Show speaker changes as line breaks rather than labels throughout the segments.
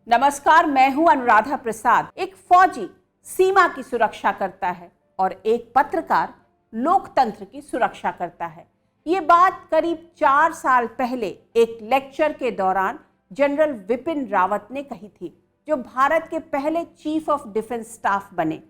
नमस्कार, मैं हूं अनुराधा प्रसाद। एक फौजी सीमा की सुरक्षा करता है और एक पत्रकार लोकतंत्र की सुरक्षा करता है। ये बात करीब 4 साल पहले एक लेक्चर के दौरान जनरल विपिन रावत ने कही थी, जो भारत के पहले चीफ ऑफ डिफेंस स्टाफ बने।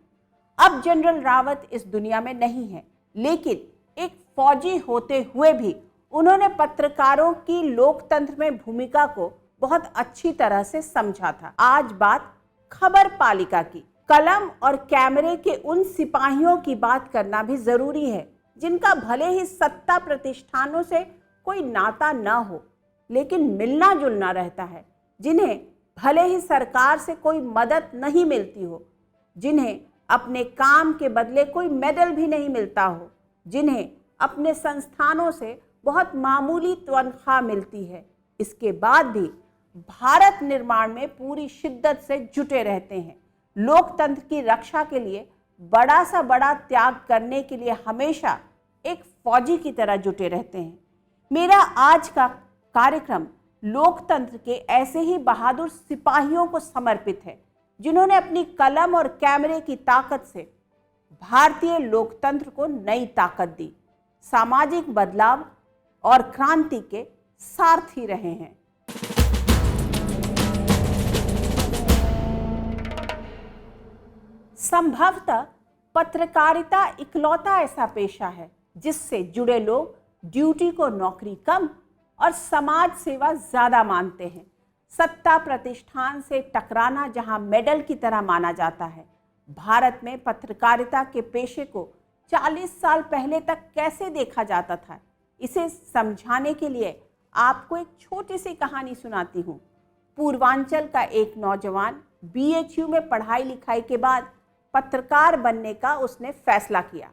अब जनरल रावत इस दुनिया में नहीं है, लेकिन एक फौजी होते हुए भी उन्होंने पत्रकारों की लोकतंत्र में भूमिका को बहुत अच्छी तरह से समझा था। आज बात खबर पालिका की। कलम और कैमरे के उन सिपाहियों की बात करना भी जरूरी है जिनका भले ही सत्ता प्रतिष्ठानों से कोई नाता न हो, लेकिन मिलना जुलना रहता है, जिन्हें भले ही सरकार से कोई मदद नहीं मिलती हो, जिन्हें अपने काम के बदले कोई मेडल भी नहीं मिलता हो, जिन्हें अपने संस्थानों से बहुत मामूली तनख्वाह मिलती है, इसके बाद भी भारत निर्माण में पूरी शिद्दत से जुटे रहते हैं। लोकतंत्र की रक्षा के लिए बड़ा सा बड़ा त्याग करने के लिए हमेशा एक फौजी की तरह जुटे रहते हैं। मेरा आज का कार्यक्रम लोकतंत्र के ऐसे ही बहादुर सिपाहियों को समर्पित है, जिन्होंने अपनी कलम और कैमरे की ताकत से भारतीय लोकतंत्र को नई ताकत दी, सामाजिक बदलाव और क्रांति के सारथी रहे हैं। संभवतः पत्रकारिता इकलौता ऐसा पेशा है जिससे जुड़े लोग ड्यूटी को नौकरी कम और समाज सेवा ज्यादा मानते हैं। सत्ता प्रतिष्ठान से टकराना जहां मेडल की तरह माना जाता है, भारत में पत्रकारिता के पेशे को 40 साल पहले तक कैसे देखा जाता था, इसे समझाने के लिए आपको एक छोटी सी कहानी सुनाती हूँ। पूर्वांचल का एक नौजवान BHU में पढ़ाई लिखाई के बाद पत्रकार बनने का उसने फैसला किया।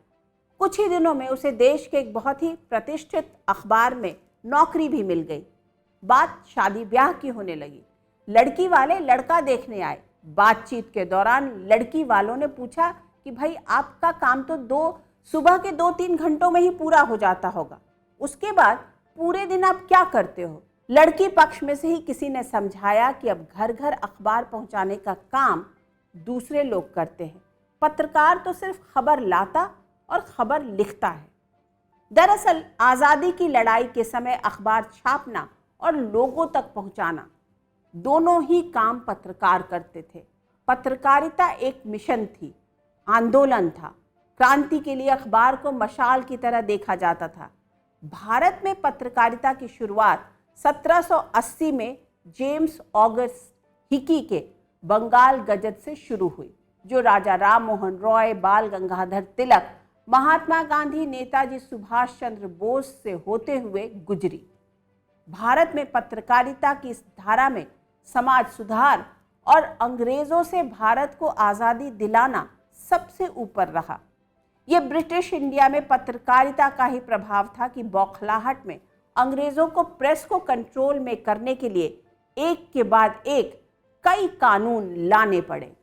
कुछ ही दिनों में उसे देश के एक बहुत ही प्रतिष्ठित अखबार में नौकरी भी मिल गई। बात शादी ब्याह की होने लगी। लड़की वाले लड़का देखने आए। बातचीत के दौरान लड़की वालों ने पूछा कि भाई, आपका काम तो सुबह के 2-3 घंटों में ही पूरा हो जाता होगा, उसके बाद पूरे दिन आप क्या करते हो? लड़की पक्ष में से ही किसी ने समझाया कि अब घर घर अखबार पहुंचाने का काम दूसरे लोग करते हैं, पत्रकार तो सिर्फ खबर लाता और खबर लिखता है। दरअसल आज़ादी की लड़ाई के समय अखबार छापना और लोगों तक पहुंचाना, दोनों ही काम पत्रकार करते थे। पत्रकारिता एक मिशन थी, आंदोलन था। क्रांति के लिए अखबार को मशाल की तरह देखा जाता था। भारत में पत्रकारिता की शुरुआत 1780 में जेम्स ऑगस्ट हिकी के बंगाल गजट से शुरू हुई, जो राजा राम मोहन रॉय, बाल गंगाधर तिलक, महात्मा गांधी, नेताजी सुभाष चंद्र बोस से होते हुए गुजरी। भारत में पत्रकारिता की इस धारा में समाज सुधार और अंग्रेजों से भारत को आज़ादी दिलाना सबसे ऊपर रहा। यह ब्रिटिश इंडिया में पत्रकारिता का ही प्रभाव था कि बौखलाहट में अंग्रेजों को प्रेस को कंट्रोल में करने के लिए एक के बाद एक कई कानून लाने पड़े।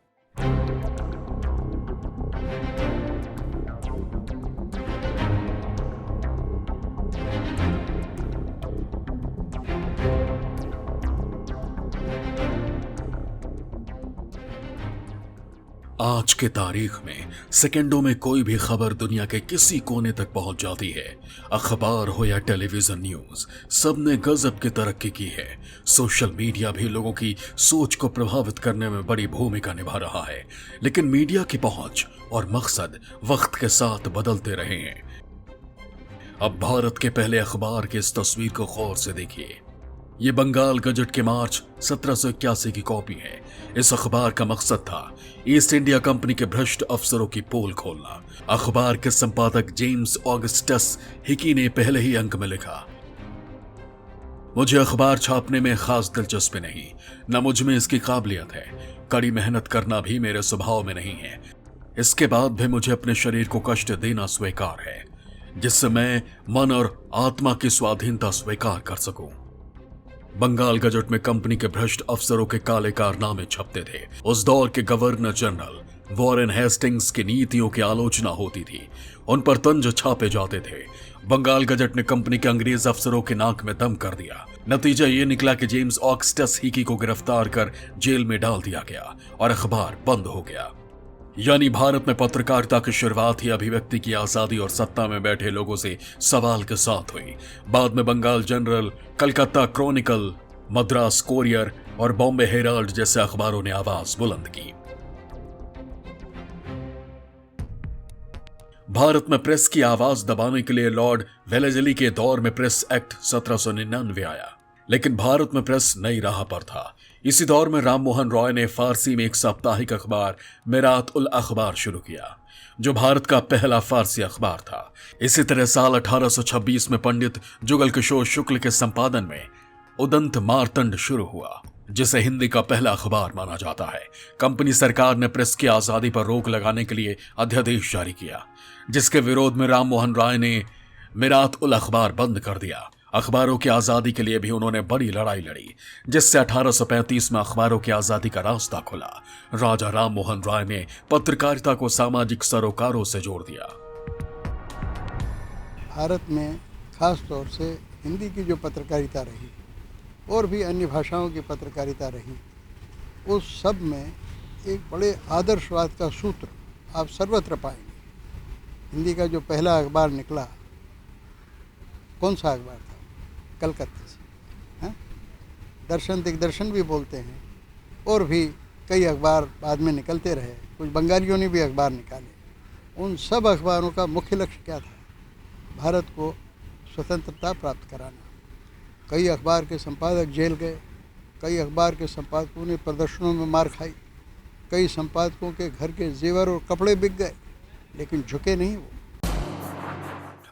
आज के तारीख में सेकंडों में कोई भी खबर दुनिया के किसी कोने तक पहुंच जाती है। अखबार हो या टेलीविजन न्यूज, सबने गजब की तरक्की की है। सोशल मीडिया भी लोगों की सोच को प्रभावित करने में बड़ी भूमिका निभा रहा है, लेकिन मीडिया की पहुंच और मकसद वक्त के साथ बदलते रहे हैं। अब भारत के पहले अखबार की इस तस्वीर को गौर से देखिए। ये बंगाल गजट के मार्च 1781 की कॉपी है। इस अखबार का मकसद था ईस्ट इंडिया कंपनी के भ्रष्ट अफसरों की पोल खोलना। अखबार के संपादक जेम्स ऑगस्टस हिकी ने पहले ही अंक में लिखा, मुझे अखबार छापने में खास दिलचस्पी नहीं, न मुझ में इसकी काबिलियत है। कड़ी मेहनत करना भी मेरे स्वभाव में नहीं है। इसके बाद भी मुझे अपने शरीर को कष्ट देना स्वीकार है, जिससे मैं मन और आत्मा की स्वाधीनता स्वीकार कर सकूं। बंगाल गजट में कंपनी के भ्रष्ट अफसरों के काले कारनामे छपते थे। उस दौर के गवर्नर जनरल वॉरेन हेस्टिंग्स की नीतियों की आलोचना होती थी, उन पर तंज छापे जाते थे। बंगाल गजट ने कंपनी के अंग्रेज अफसरों के नाक में दम कर दिया। नतीजा ये निकला कि जेम्स ऑक्सटस हिकी को गिरफ्तार कर जेल में डाल दिया गया और अखबार बंद हो गया। यानी भारत में पत्रकारिता की शुरुआत ही अभिव्यक्ति की आजादी और सत्ता में बैठे लोगों से सवाल के साथ हुई। बाद में Bengal general, Calcutta chronicle, Madras courier और बॉम्बे हेराल्ड जैसे अखबारों ने आवाज बुलंद की। भारत में प्रेस की आवाज दबाने के लिए लॉर्ड वेलेस्ली के दौर में प्रेस एक्ट 1799 आया, लेकिन भारत में प्रेस नई राह पर था। इसी दौर में राम मोहन रॉय ने फारसी में एक साप्ताहिक अखबार मिरात उल अखबार शुरू किया, जो भारत का पहला फारसी अखबार था। इसी तरह साल 1826 में पंडित जुगल किशोर शुक्ल के संपादन में उदंत मार्तंड शुरू हुआ, जिसे हिंदी का पहला अखबार माना जाता है। कंपनी सरकार ने प्रेस की आजादी पर रोक लगाने के लिए अध्यादेश जारी किया, जिसके विरोध में राम मोहन राय ने मिरात उल अखबार बंद कर दिया। अखबारों की आजादी के लिए भी उन्होंने बड़ी लड़ाई लड़ी, जिससे 1835 में अखबारों की आजादी का रास्ता खुला। राजा राम मोहन राय ने पत्रकारिता को सामाजिक सरोकारों से जोड़ दिया।
भारत में खास तौर से हिंदी की जो पत्रकारिता रही और भी अन्य भाषाओं की पत्रकारिता रही, उस सब में एक बड़े आदर्शवाद का सूत्र आप सर्वत्र पाएंगे। हिंदी का जो पहला अखबार निकला, कौन सा अखबार था? कलकत्ते से, हैं? दर्शन दिग्दर्शन भी बोलते हैं, और भी कई अखबार बाद में निकलते रहे। कुछ बंगालियों ने भी अखबार निकाले। उन सब अखबारों का मुख्य लक्ष्य क्या था? भारत को स्वतंत्रता प्राप्त कराना। कई अखबार के संपादक जेल गए, कई अखबार के संपादकों ने प्रदर्शनों में मार खाई, कई संपादकों के घर के जेवर और कपड़े बिक गए, लेकिन झुके नहीं वो।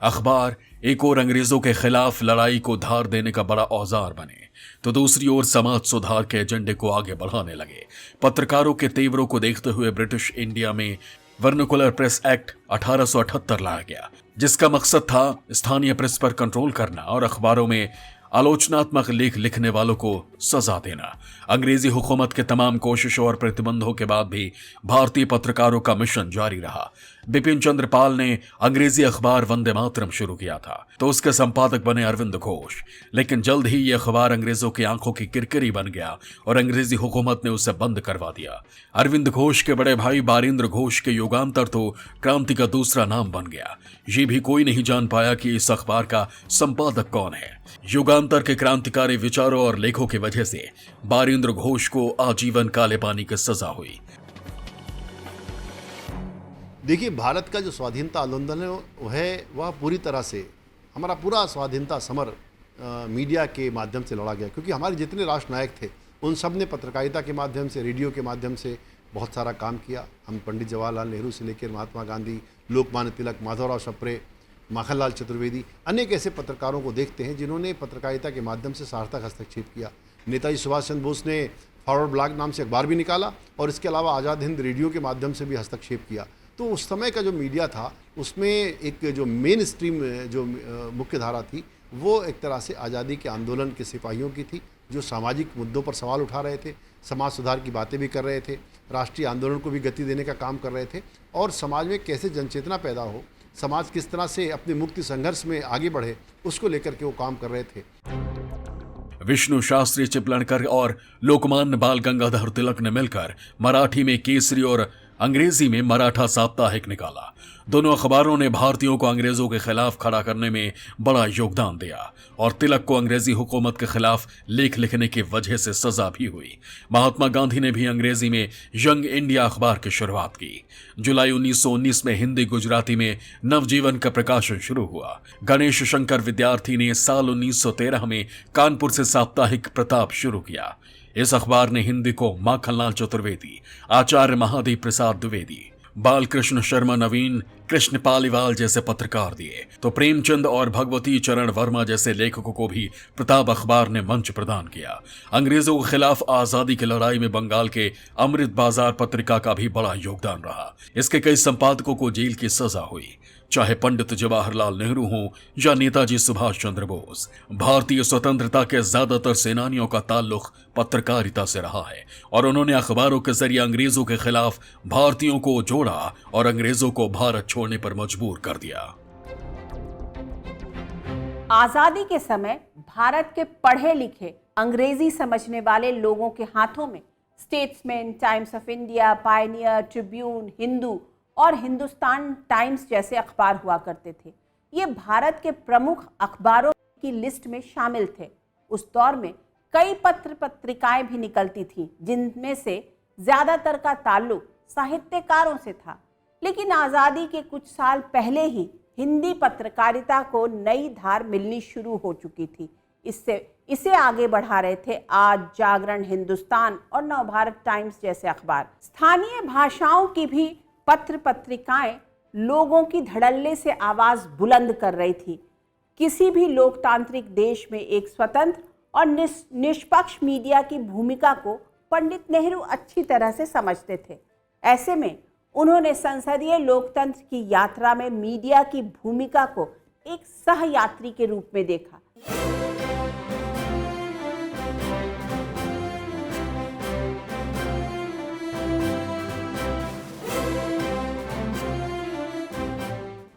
अखबार एक और अंग्रेजों के खिलाफ लड़ाई को धार देने का बड़ा औजार बने, तो दूसरी ओर समाज सुधार के एजेंडे को आगे बढ़ाने लगे। पत्रकारों के तेवरों को देखते हुए ब्रिटिश इंडिया में वर्नाकुलर प्रेस एक्ट 1878 लाया गया, जिसका मकसद था स्थानीय प्रेस पर कंट्रोल करना और अखबारों में आलोचनात्मक लेख लिखने वालों को सजा देना। अंग्रेजी हुकूमत के तमाम कोशिशों और प्रतिबंधों के बाद भी भारतीय पत्रकारों का मिशन जारी रहा। बिपिन चंद्र पाल ने अंग्रेजी अखबार वंदे मातरम शुरू किया था, तो उसके संपादक बने अरविंद घोष। लेकिन जल्द ही यह अखबार अंग्रेजों की आंखों की किरकिरी बन गया और अंग्रेजी हुकूमत ने उसे बंद करवा दिया। अरविंद घोष के बड़े भाई बारिंद्र घोष के युगांतर तो क्रांति का दूसरा नाम बन गया। ये भी कोई नहीं जान पाया कि इस अखबार का संपादक कौन है। युगांतर के क्रांतिकारी विचारों और लेखों की वजह से बारिंद्र घोष को आजीवन काले पानी की सजा हुई।
देखिए, भारत का जो स्वाधीनता आंदोलन है वह पूरी तरह से, हमारा पूरा स्वाधीनता समर मीडिया के माध्यम से लड़ा गया, क्योंकि हमारे जितने राष्ट्र नायक थे उन सब ने पत्रकारिता के माध्यम से, रेडियो के माध्यम से बहुत सारा काम किया। हम पंडित जवाहरलाल नेहरू से लेकर महात्मा गांधी, लोकमान्य तिलक, माधवराव सप्रे, माखनलाल चतुर्वेदी, अनेक ऐसे पत्रकारों को देखते हैं जिन्होंने पत्रकारिता के माध्यम से सार्थक हस्तक्षेप किया। नेताजी सुभाष चंद्र बोस ने फॉरवर्ड ब्लॉग नाम से अखबार भी निकाला और इसके अलावा आज़ाद हिंद रेडियो के माध्यम से भी हस्तक्षेप किया। तो उस समय का जो मीडिया था उसमें एक जो मेन स्ट्रीम जो मुख्य धारा थी वो एक तरह से आज़ादी के आंदोलन के सिपाहियों की थी, जो सामाजिक मुद्दों पर सवाल उठा रहे थे, समाज सुधार की बातें भी कर रहे थे, राष्ट्रीय आंदोलन को भी गति देने का काम कर रहे थे और समाज में कैसे जनचेतना पैदा हो, समाज किस तरह से अपने मुक्ति संघर्ष में आगे बढ़े, उसको लेकर के वो काम कर रहे थे।
विष्णु शास्त्री चिपलणकर और लोकमान्य बाल गंगाधर तिलक ने मिलकर मराठी में केसरी और अंग्रेजी में मराठा साप्ताहिक निकाला। दोनों अखबारों ने भारतीयों को अंग्रेजों के खिलाफ खड़ा करने में बड़ा योगदान दिया और तिलक को अंग्रेजी हुकूमत के खिलाफ लेख लिखने की वजह से सजा भी हुई। महात्मा गांधी ने भी अंग्रेजी में यंग इंडिया अखबार की शुरुआत की। जुलाई 1919 में हिंदी गुजराती में नवजीवन का प्रकाशन शुरू हुआ। गणेश शंकर विद्यार्थी ने साल 1913 में कानपुर से साप्ताहिक प्रताप शुरू किया। इस अखबार ने हिंदी को माखनलाल चतुर्वेदी, आचार्य महादेव प्रसाद द्विवेदी, बालकृष्ण शर्मा नवीन, कृष्ण पालीवाल जैसे पत्रकार दिए, तो प्रेमचंद और भगवती चरण वर्मा जैसे लेखकों को भी प्रताप अखबार ने मंच प्रदान किया। अंग्रेजों के खिलाफ आजादी की लड़ाई में बंगाल के अमृत बाजार पत्रिका का भी बड़ा योगदान रहा। इसके कई संपादकों को जेल की सजा हुई। चाहे पंडित जवाहरलाल नेहरू हों या नेताजी सुभाष चंद्र बोस, भारतीय स्वतंत्रता के ज्यादातर सेनानियों का ताल्लुक पत्रकारिता से रहा है और उन्होंने अखबारों के जरिए अंग्रेजों के खिलाफ भारतीयों को जोड़ा और अंग्रेजों को भारत छोड़ने पर मजबूर कर दिया।
आजादी के समय भारत के पढ़े लिखे अंग्रेजी समझने वाले लोगों के हाथों में statesman, times of India, Pioneer, Tribune, Hindu और हिंदुस्तान टाइम्स जैसे अखबार हुआ करते थे। ये भारत के प्रमुख अखबारों की लिस्ट में शामिल थे। उस दौर में कई पत्र पत्रिकाएं भी निकलती थीं, जिनमें से ज्यादातर का ताल्लुक साहित्यकारों से था। लेकिन आज़ादी के कुछ साल पहले ही हिंदी पत्रकारिता को नई धार मिलनी शुरू हो चुकी थी। इसे आगे बढ़ा रहे थे आज, जागरण, हिंदुस्तान और नवभारत टाइम्स जैसे अखबार। स्थानीय भाषाओं की भी पत्र पत्रिकाएं लोगों की धड़ल्ले से आवाज बुलंद कर रही थी। किसी भी लोकतांत्रिक देश में एक स्वतंत्र और निष्पक्ष मीडिया की भूमिका को पंडित नेहरू अच्छी तरह से समझते थे। ऐसे में उन्होंने संसदीय लोकतंत्र की यात्रा में मीडिया की भूमिका को एक सहयात्री के रूप में देखा।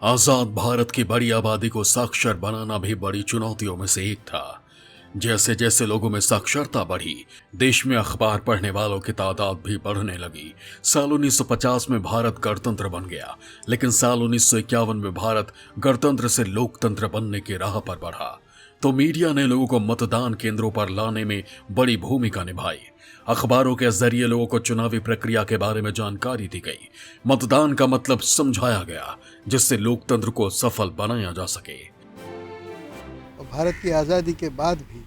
आजाद भारत की बड़ी आबादी को साक्षर बनाना भी बड़ी चुनौतियों में से एक था। जैसे जैसे लोगों में साक्षरता बढ़ी, देश में अखबार पढ़ने वालों की तादाद भी बढ़ने लगी। साल 1950 में भारत गणतंत्र बन गया, लेकिन साल 1951 में भारत गणतंत्र से लोकतंत्र बनने की राह पर बढ़ा। तो मीडिया ने लोगों को मतदान केंद्रों पर लाने में बड़ी भूमिका निभाई। अखबारों के जरिए लोगों को चुनावी प्रक्रिया के बारे में जानकारी दी गई। मतदान का मतलब समझाया गया, जिससे लोकतंत्र को सफल बनाया जा सके।
और भारत की आज़ादी के बाद भी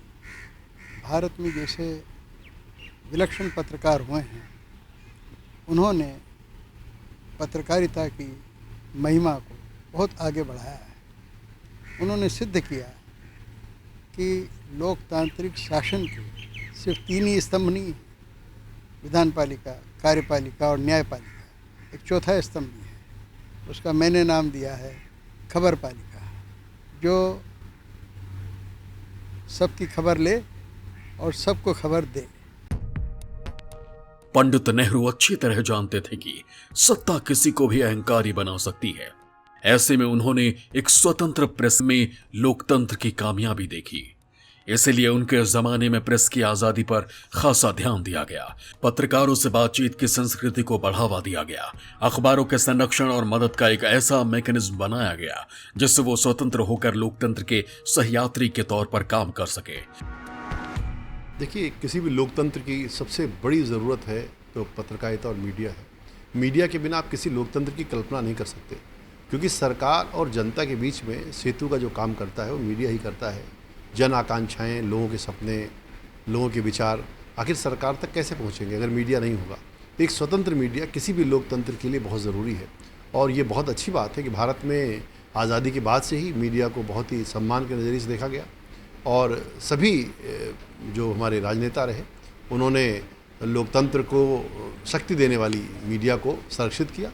भारत में जैसे विलक्षण पत्रकार हुए हैं, उन्होंने पत्रकारिता की महिमा को बहुत आगे बढ़ाया है। उन्होंने सिद्ध किया कि लोकतांत्रिक शासन के सिर्फ 3 ही स्तंभ नहीं, विधानपालिका, कार्यपालिका और न्यायपालिका, एक चौथा स्तंभ भी है। उसका मैंने नाम दिया है खबरपालिका, जो सबकी खबर ले और सबको खबर दे।
पंडित नेहरू अच्छी तरह जानते थे कि सत्ता किसी को भी अहंकारी बना सकती है। ऐसे में उन्होंने एक स्वतंत्र प्रेस में लोकतंत्र की कामयाबी देखी। इसलिए उनके जमाने में प्रेस की आजादी पर खासा ध्यान दिया गया। पत्रकारों से बातचीत की संस्कृति को बढ़ावा दिया गया। अखबारों के संरक्षण और मदद का एक ऐसा मैकेनिज्म बनाया गया जिससे वो स्वतंत्र होकर लोकतंत्र के सहयात्री के तौर पर काम कर सके।
देखिए, किसी भी लोकतंत्र की सबसे बड़ी ज़रूरत है तो पत्रकारिता और मीडिया है। मीडिया के बिना आप किसी लोकतंत्र की कल्पना नहीं कर सकते, क्योंकि सरकार और जनता के बीच में सेतु का जो काम करता है वो मीडिया ही करता है। जन आकांक्षाएं, लोगों के सपने, लोगों के विचार आखिर सरकार तक कैसे पहुंचेंगे अगर मीडिया नहीं होगा। तो एक स्वतंत्र मीडिया किसी भी लोकतंत्र के लिए बहुत ज़रूरी है। और ये बहुत अच्छी बात है कि भारत में आज़ादी के बाद से ही मीडिया को बहुत ही सम्मान के नज़रिए से देखा गया और सभी जो हमारे राजनेता रहे उन्होंने लोकतंत्र को शक्ति देने वाली मीडिया को संरक्षित किया।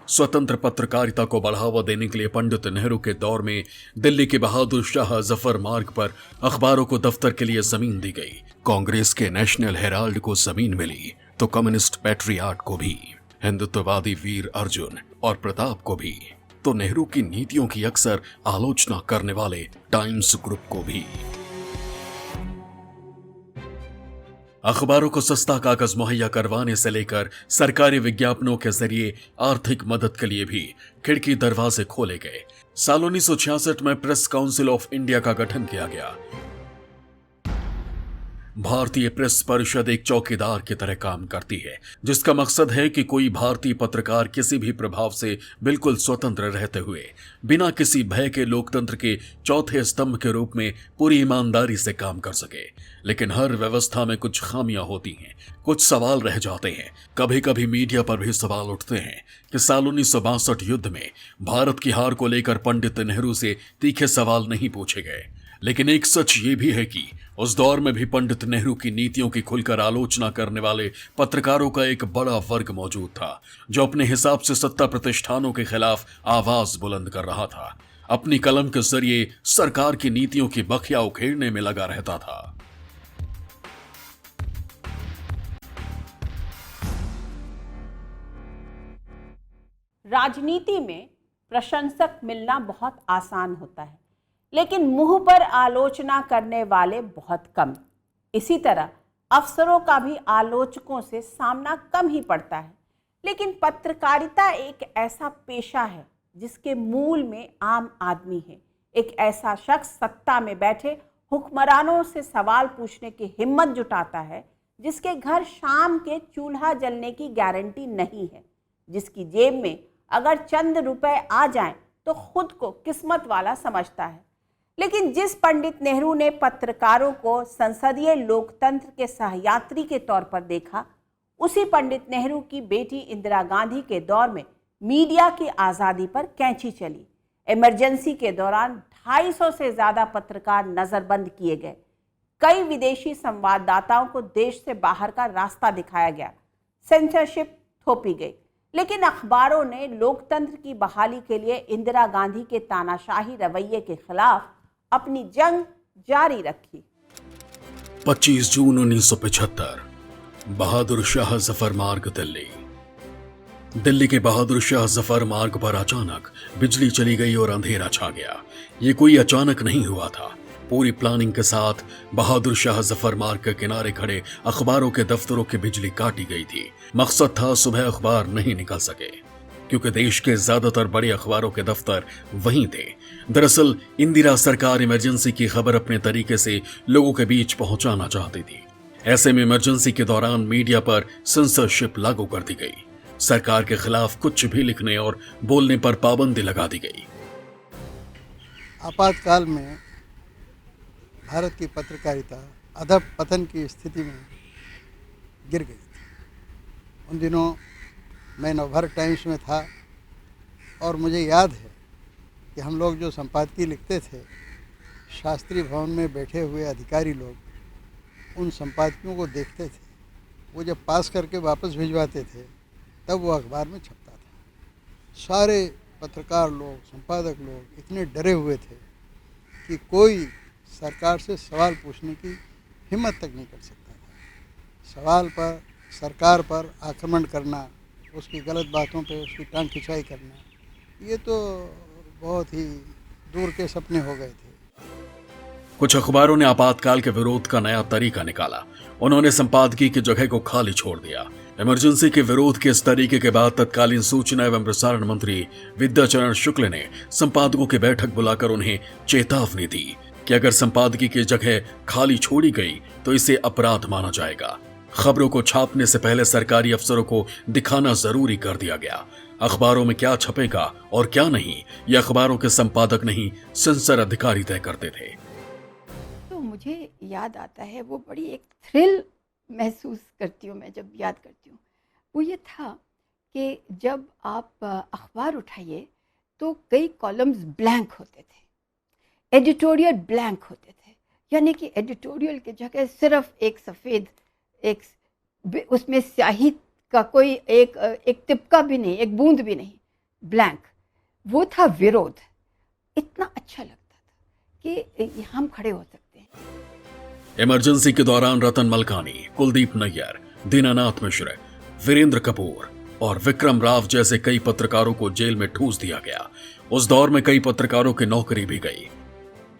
स्वतंत्र पत्रकारिता को बढ़ावा देने के लिए पंडित नेहरू के दौर में दिल्ली के बहादुर शाह जफर मार्ग पर अखबारों को दफ्तर के लिए जमीन दी गई। कांग्रेस के नेशनल हेराल्ड को जमीन मिली तो कम्युनिस्ट पैट्रियाट को भी, हिंदुत्ववादी वीर अर्जुन और प्रताप को भी, तो नेहरू की नीतियों की अक्सर आलोचना करने वाले टाइम्स ग्रुप को भी। अखबारों को सस्ता कागज मुहैया करवाने से लेकर सरकारी विज्ञापनों के जरिए आर्थिक मदद के लिए भी खिड़की दरवाजे खोले गए। साल 1966 में प्रेस काउंसिल ऑफ इंडिया का गठन किया गया। भारतीय प्रेस परिषद एक चौकीदार की तरह काम करती है, जिसका मकसद है कि कोई भारतीय पत्रकार किसी भी प्रभाव से बिल्कुल स्वतंत्र रहते हुए बिना किसी भय के लोकतंत्र के चौथे स्तंभ के रूप में पूरी ईमानदारी से काम कर सके। लेकिन हर व्यवस्था में कुछ खामियां होती हैं, कुछ सवाल रह जाते हैं। कभी कभी मीडिया पर भी सवाल उठते हैं कि साल 1962 युद्ध में भारत की हार को लेकर पंडित नेहरू से तीखे सवाल नहीं पूछे गए। लेकिन एक सच ये भी है कि उस दौर में भी पंडित नेहरू की नीतियों की खुलकर आलोचना करने वाले पत्रकारों का एक बड़ा वर्ग मौजूद था, जो अपने हिसाब से सत्ता प्रतिष्ठानों के खिलाफ आवाज बुलंद कर रहा था, अपनी कलम के जरिए सरकार की नीतियों की बखिया उखेड़ने में लगा रहता था।
राजनीति में प्रशंसक मिलना बहुत आसान होता है, लेकिन मुंह पर आलोचना करने वाले बहुत कम। इसी तरह अफसरों का भी आलोचकों से सामना कम ही पड़ता है। लेकिन पत्रकारिता एक ऐसा पेशा है जिसके मूल में आम आदमी है, एक ऐसा शख्स सत्ता में बैठे हुक्मरानों से सवाल पूछने की हिम्मत जुटाता है, जिसके घर शाम के चूल्हा जलने की गारंटी नहीं है, जिसकी जेब में अगर चंद रुपए आ जाएं तो खुद को किस्मत वाला समझता है। लेकिन जिस पंडित नेहरू ने पत्रकारों को संसदीय लोकतंत्र के सहयात्री के तौर पर देखा, उसी पंडित नेहरू की बेटी इंदिरा गांधी के दौर में मीडिया की आज़ादी पर कैंची चली। इमरजेंसी के दौरान 250 से ज़्यादा पत्रकार नज़रबंद किए गए। कई विदेशी संवाददाताओं को देश से बाहर का रास्ता दिखाया गया, सेंसरशिप थोपी गई। लेकिन अखबारों ने लोकतंत्र की बहाली के लिए इंदिरा गांधी के तानाशाही रवैये के खिलाफ अपनी जंग जारी रखी।
25 जून 1975, बहादुर शाह जफर मार्ग, दिल्ली। दिल्ली के बहादुर शाह जफर मार्ग पर अचानक बिजली चली गई और अंधेरा छा गया। ये कोई अचानक नहीं हुआ था। पूरी प्लानिंग के साथ बहादुर शाह जफर मार्ग के किनारे खड़े अखबारों के दफ्तरों की बिजली काटी गई थी। मकसद था सुबह अखबार नहीं निकल सके, क्योंकि देश के ज्यादातर बड़े अखबारों के दफ्तर वहीं थे। दरअसल इंदिरा सरकार इमरजेंसी की खबर अपने तरीके से लोगों के बीच पहुंचाना चाहती थी। ऐसे में इमरजेंसी के दौरान मीडिया पर सेंसरशिप लागू कर दी गई। सरकार के खिलाफ कुछ भी लिखने और बोलने पर पाबंदी लगा दी गई।
आपातकाल में भारत की पत्रकारिता अधः पतन की स्थिति में गिर गई थी। उन दिनों मैं नवभारत टाइम्स में था और मुझे याद है कि हम लोग जो संपादकीय लिखते थे, शास्त्री भवन में बैठे हुए अधिकारी लोग उन संपादकियों को देखते थे। वो जब पास करके वापस भिजवाते थे तब वो अखबार में छपता था। सारे पत्रकार लोग, संपादक लोग इतने डरे हुए थे कि कोई सरकार से सवाल पूछने की हिम्मत तक नहीं कर सकता था। सवाल पर, सरकार पर आक्रमण करना, उसकी गलत बातों पे उसकी टांग खिंचाई करना, ये तो बहुत ही दूर के सपने हो गए थे।
कुछ अखबारों ने आपातकाल के विरोध का नया तरीका निकाला। उन्होंने संपादकीय की जगह को खाली छोड़ दिया। इमरजेंसी के विरोध के इस तरीके के बाद तत्कालीन सूचना एवं प्रसारण मंत्री विद्याचरण शुक्ल ने संपादकों की बैठक बुलाकर उन्हें चेतावनी दी कि अगर संपादकीय की जगह खाली छोड़ी गई तो इसे अपराध माना जाएगा। खबरों को छापने से पहले सरकारी अफसरों को दिखाना जरूरी कर दिया गया। अखबारों में क्या छपेगा और क्या नहीं, ये अखबारों के संपादक नहीं, सेंसर अधिकारी तय करते थे।
तो मुझे याद आता है, वो बड़ी एक थ्रिल महसूस करती हूँ मैं जब याद करती हूँ। वो ये था कि जब आप अखबार उठाइए तो कई कॉलम्स ब्लैंक होते थे, एडिटोरियल ब्लैंक होते थे, यानी कि एडिटोरियल की जगह सिर्फ एक सफ़ेद, एक उसमें स्याही का कोई एक तिपका भी नहीं, एक बूंद भी नहीं, ब्लैंक। वो था विरोध। इतना अच्छा लगता था कि हम खड़े हो सकते हैं।
इमरजेंसी के दौरान रतन मलकानी, कुलदीप नैयर, दीनानाथ मिश्र, वीरेंद्र कपूर और विक्रम राव जैसे कई पत्रकारों को जेल में ठूस दिया गया। उस दौर में कई पत्रकारों की नौकरी भी गई।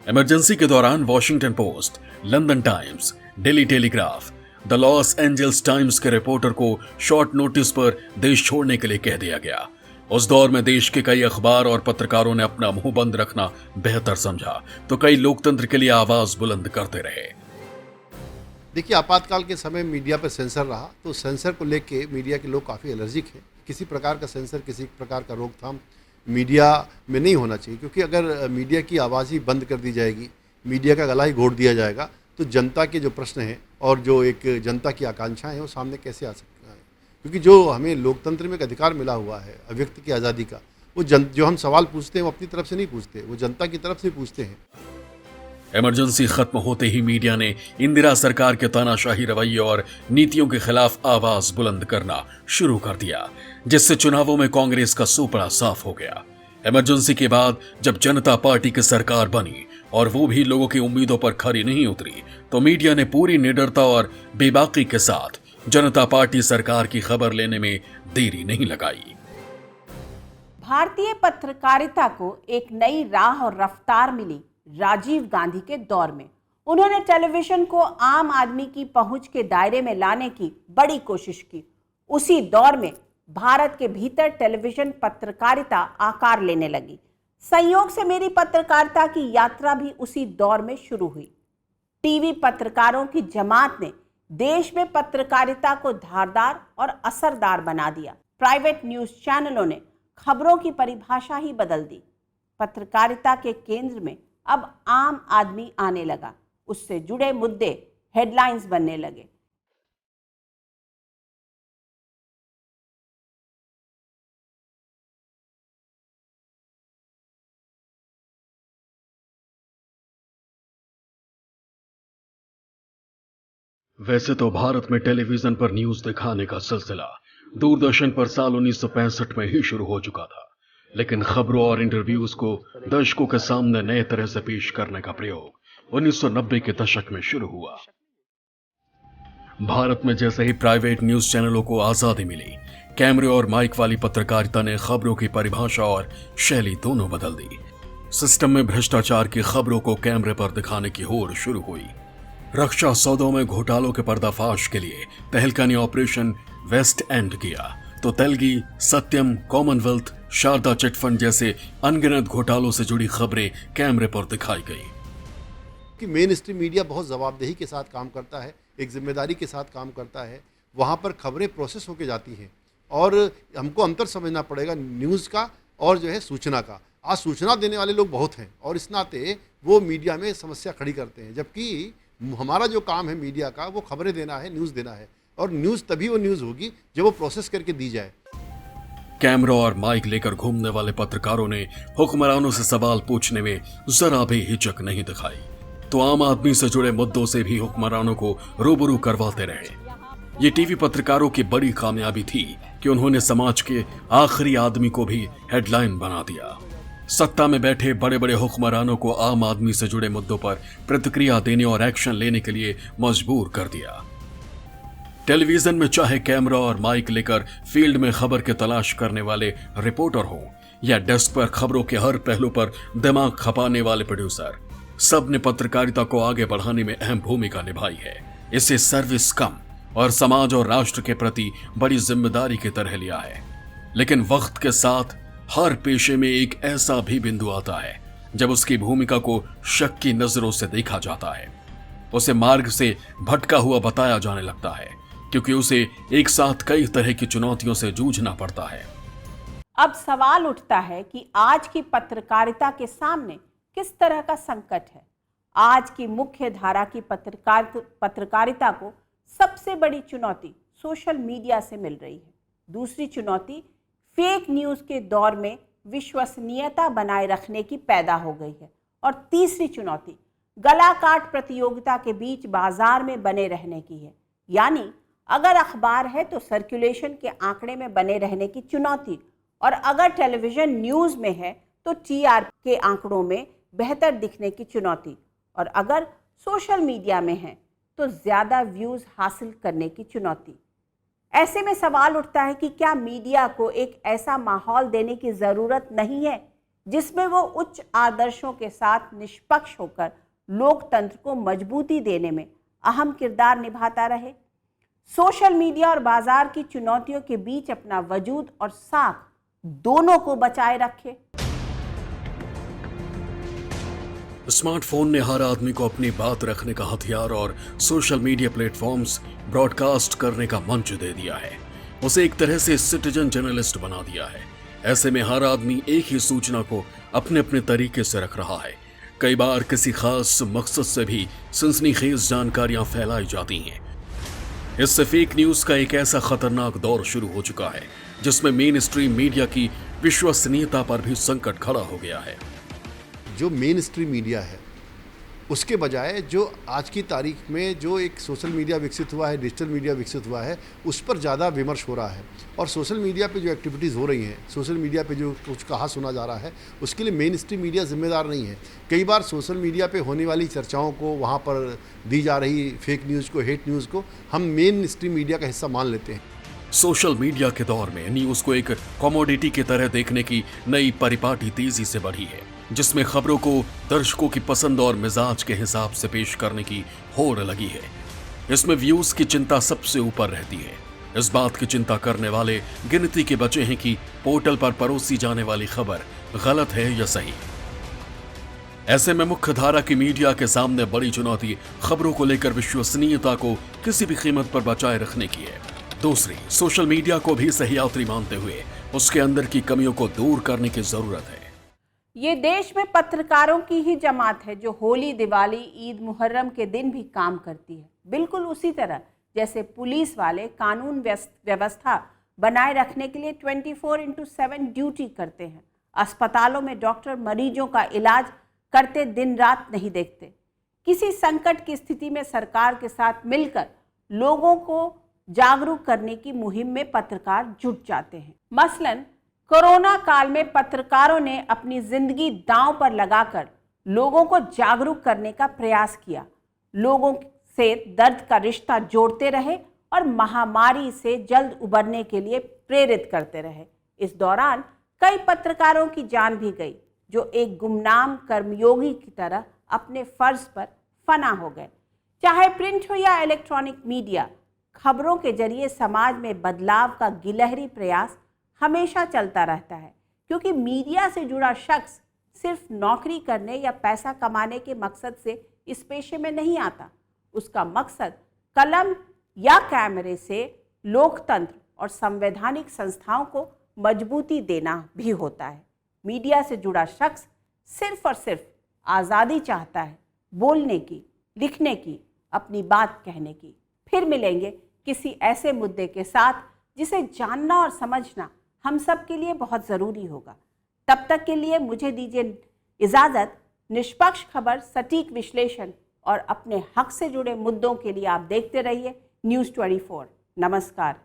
इमरजेंसी के दौरान Washington post, London times, Delhi telegraph, the Los Angeles times के रिपोर्टर को शॉर्ट नोटिस पर देश छोड़ने के लिए कह दिया गया। उस दौर में देश के कई अखबार और पत्रकारों ने अपना मुंह बंद रखना बेहतर समझा, तो कई लोकतंत्र के लिए आवाज बुलंद करते रहे।
देखिए, आपातकाल के समय मीडिया पर सेंसर रहा, तो सेंसर को लेके मीडिया के लोग काफ़ी एलर्जिक हैं। किसी प्रकार का सेंसर, किसी प्रकार का रोकथाम मीडिया में नहीं होना चाहिए, क्योंकि अगर मीडिया की आवाज़ ही बंद कर दी जाएगी, मीडिया का गला ही घोट दिया जाएगा, तो जनता के जो प्रश्न हैं और जो एक जनता की आकांक्षाएं हैं वो सामने कैसे आ सकता है। क्योंकि जो हमें लोकतंत्र में एक अधिकार मिला हुआ है अभिव्यक्ति की आज़ादी का, वो जो हम सवाल पूछते हैं वो अपनी तरफ से नहीं पूछते, वो जनता की तरफ से पूछते हैं।
इमरजेंसी खत्म होते ही मीडिया ने इंदिरा सरकार के तानाशाही रवैये और नीतियों के खिलाफ आवाज बुलंद करना शुरू कर दिया, जिससे चुनावों में कांग्रेस का सुपड़ा साफ हो गया। इमरजेंसी के बाद जब जनता पार्टी की सरकार बनी और वो भी लोगों की उम्मीदों पर खरी नहीं उतरी, तो मीडिया ने पूरी निडरता और बेबाकी के साथ जनता पार्टी सरकार की खबर लेने में देरी नहीं लगाई।
भारतीय पत्रकारिता को एक नई राह और रफ्तार मिली राजीव गांधी के दौर में। उन्होंने टेलीविजन को आम आदमी की पहुंच के दायरे में लाने की बड़ी कोशिश की। उसी दौर में भारत के भीतर टेलीविजन पत्रकारिता आकार लेने लगी। संयोग से मेरी पत्रकारिता की यात्रा भी उसी दौर में शुरू हुई। टीवी पत्रकारों की जमात ने देश में पत्रकारिता को धारदार और असरदार बना दिया। प्राइवेट न्यूज चैनलों ने खबरों की परिभाषा ही बदल दी। पत्रकारिता के केंद्र में अब आम आदमी आने लगा। उससे जुड़े मुद्दे हेडलाइंस बनने लगे।
वैसे तो भारत में टेलीविजन पर न्यूज दिखाने का सिलसिला दूरदर्शन पर साल 1965 में ही शुरू हो चुका था, लेकिन खबरों और इंटरव्यूज को दर्शकों के सामने नए तरह से पेश करने का प्रयोग 1990 के दशक में शुरू हुआ। भारत में जैसे ही प्राइवेट न्यूज चैनलों को आजादी मिली, कैमरे और माइक वाली पत्रकारिता ने खबरों की परिभाषा और शैली दोनों बदल दी। सिस्टम में भ्रष्टाचार की खबरों को कैमरे पर दिखाने की होड़ शुरू हुई। रक्षा सौदों में घोटालों के पर्दाफाश के लिए तहलका ने ऑपरेशन वेस्ट एंड किया, तो तेलगी, सत्यम, कॉमनवेल्थ, शारदा चिटफंड जैसे अनगिनत घोटालों से जुड़ी खबरें कैमरे पर दिखाई गई।
कि मेन स्ट्रीम मीडिया बहुत जवाबदेही के साथ काम करता है, एक जिम्मेदारी के साथ काम करता है। वहाँ पर खबरें प्रोसेस होके जाती हैं और हमको अंतर समझना पड़ेगा न्यूज़ का और जो है सूचना का। आज सूचना देने वाले लोग बहुत हैं और इस नाते वो मीडिया में समस्या खड़ी करते हैं, जबकि हमारा जो काम है मीडिया का वो खबरें देना है, न्यूज़ देना है, और न्यूज़ तभी वो न्यूज़ होगी जब वो प्रोसेस करके दी जाए।
कैमरा और माइक लेकर घूमने वाले पत्रकारों ने हुक्मरानों से सवाल पूछने में जरा भी हिचक नहीं दिखाई, तो आम आदमी से जुड़े मुद्दों से भी हुक्मरानों को रूबरू करवाते रहे। ये टीवी पत्रकारों की बड़ी कामयाबी थी कि उन्होंने समाज के आखिरी आदमी को भी हेडलाइन बना दिया। सत्ता में बैठे बड़े बड़े हुक्मरानों को आम आदमी से जुड़े मुद्दों पर प्रतिक्रिया देने और एक्शन लेने के लिए मजबूर कर दिया। टेलीविजन में चाहे कैमरा और माइक लेकर फील्ड में खबर की तलाश करने वाले रिपोर्टर हों या डेस्क पर खबरों के हर पहलू पर दिमाग खपाने वाले प्रोड्यूसर, सब ने पत्रकारिता को आगे बढ़ाने में अहम भूमिका निभाई है। इसे सर्विस कम और समाज और राष्ट्र के प्रति बड़ी जिम्मेदारी की तरह लिया है। लेकिन वक्त के साथ हर पेशे में एक ऐसा भी बिंदु आता है जब उसकी भूमिका को शक की नजरों से देखा जाता है। उसे मार्ग से भटका हुआ बताया जाने लगता है, क्योंकि उसे एक साथ कई तरह की चुनौतियों से जूझना पड़ता है।
अब सवाल उठता है कि आज की पत्रकारिता के सामने किस तरह का संकट है। आज की मुख्य धारा की पत्रकारिता को सबसे बड़ी चुनौती सोशल मीडिया से मिल रही है। दूसरी चुनौती फेक न्यूज़ के दौर में विश्वसनीयता बनाए रखने की पैदा हो गई है। और तीसरी चुनौती गला काट प्रतियोगिता के बीच बाजार में बने रहने की है। यानी अगर अखबार है तो सर्कुलेशन के आंकड़े में बने रहने की चुनौती, और अगर टेलीविज़न न्यूज़ में है तो टीआरपी के आंकड़ों में बेहतर दिखने की चुनौती, और अगर सोशल मीडिया में है तो ज़्यादा व्यूज़ हासिल करने की चुनौती। ऐसे में सवाल उठता है कि क्या मीडिया को एक ऐसा माहौल देने की ज़रूरत नहीं है जिसमें वो उच्च आदर्शों के साथ निष्पक्ष होकर लोकतंत्र को मजबूती देने में अहम किरदार निभाता रहे। सोशल मीडिया और बाजार की चुनौतियों के बीच अपना वजूद और साख दोनों को बचाए रखे।
स्मार्टफोन ने हर आदमी को अपनी बात रखने का हथियार और सोशल मीडिया प्लेटफॉर्म्स ब्रॉडकास्ट करने का मंच दे दिया है। उसे एक तरह से सिटीजन जर्नलिस्ट बना दिया है। ऐसे में हर आदमी एक ही सूचना को अपने अपने तरीके से रख रहा है। कई बार किसी खास मकसद से भी सनसनीखेज जानकारियां फैलाई जाती हैं। इससे फेक न्यूज का एक ऐसा खतरनाक दौर शुरू हो चुका है जिसमें मेन स्ट्रीम मीडिया की विश्वसनीयता पर भी संकट खड़ा हो गया है।
जो मेन स्ट्रीम मीडिया है उसके बजाय जो आज की तारीख में जो एक सोशल मीडिया विकसित हुआ है, डिजिटल मीडिया विकसित हुआ है, उस पर ज़्यादा विमर्श हो रहा है। और सोशल मीडिया पे जो एक्टिविटीज़ हो रही हैं, सोशल मीडिया पे जो कुछ कहा सुना जा रहा है, उसके लिए मेन स्ट्रीम मीडिया जिम्मेदार नहीं है। कई बार सोशल मीडिया पे होने वाली चर्चाओं को, वहाँ पर दी जा रही फेक न्यूज़ को, हेट न्यूज़ को हम मेन स्ट्रीम मीडिया का हिस्सा मान लेते हैं।
सोशल मीडिया के दौर में न्यूज को एक कमोडिटी की तरह देखने की नई परिपाटी तेजी से बढ़ी है, जिसमें खबरों को दर्शकों की पसंद और मिजाज के हिसाब से पेश करने की होड़ लगी है। इसमें व्यूज की चिंता सबसे ऊपर रहती है। इस बात की चिंता करने वाले गिनती के बचे हैं कि पोर्टल पर परोसी जाने वाली खबर गलत है या सही। ऐसे में मुख्य धारा की मीडिया के सामने बड़ी चुनौती खबरों को लेकर विश्वसनीयता को किसी भी कीमत पर बचाए रखने की है। दूसरी, सोशल मीडिया को भी सही यात्री मानते हुए उसके अंदर की कमियों को दूर करने की जरूरत है।
ये देश में पत्रकारों की ही जमात है जो होली, दिवाली, ईद, मुहर्रम के दिन भी काम करती है। बिल्कुल उसी तरह जैसे पुलिस वाले कानून व्यवस्था बनाए रखने के लिए 24/7 ड्यूटी करते हैं। अस्पतालों में डॉक्टर मरीजों का इलाज करते दिन रात नहीं देखते। किसी संकट की स्थिति में सरकार के साथ मिलकर लोगों को जागरूक करने की मुहिम में पत्रकार जुट जाते हैं। मसलन कोरोना काल में पत्रकारों ने अपनी जिंदगी दांव पर लगाकर लोगों को जागरूक करने का प्रयास किया, लोगों से दर्द का रिश्ता जोड़ते रहे और महामारी से जल्द उबरने के लिए प्रेरित करते रहे। इस दौरान कई पत्रकारों की जान भी गई जो एक गुमनाम कर्मयोगी की तरह अपने फर्ज पर फना हो गए। चाहे प्रिंट हो या इलेक्ट्रॉनिक मीडिया, खबरों के जरिए समाज में बदलाव का गिलहरी प्रयास हमेशा चलता रहता है, क्योंकि मीडिया से जुड़ा शख्स सिर्फ नौकरी करने या पैसा कमाने के मकसद से इस पेशे में नहीं आता। उसका मकसद कलम या कैमरे से लोकतंत्र और संवैधानिक संस्थाओं को मजबूती देना भी होता है। मीडिया से जुड़ा शख्स सिर्फ और सिर्फ आज़ादी चाहता है, बोलने की, लिखने की, अपनी बात कहने की। फिर मिलेंगे किसी ऐसे मुद्दे के साथ जिसे जानना और समझना हम सब के लिए बहुत ज़रूरी होगा। तब तक के लिए मुझे दीजिए इजाज़त। निष्पक्ष खबर, सटीक विश्लेषण और अपने हक से जुड़े मुद्दों के लिए आप देखते रहिए न्यूज़ 24। नमस्कार।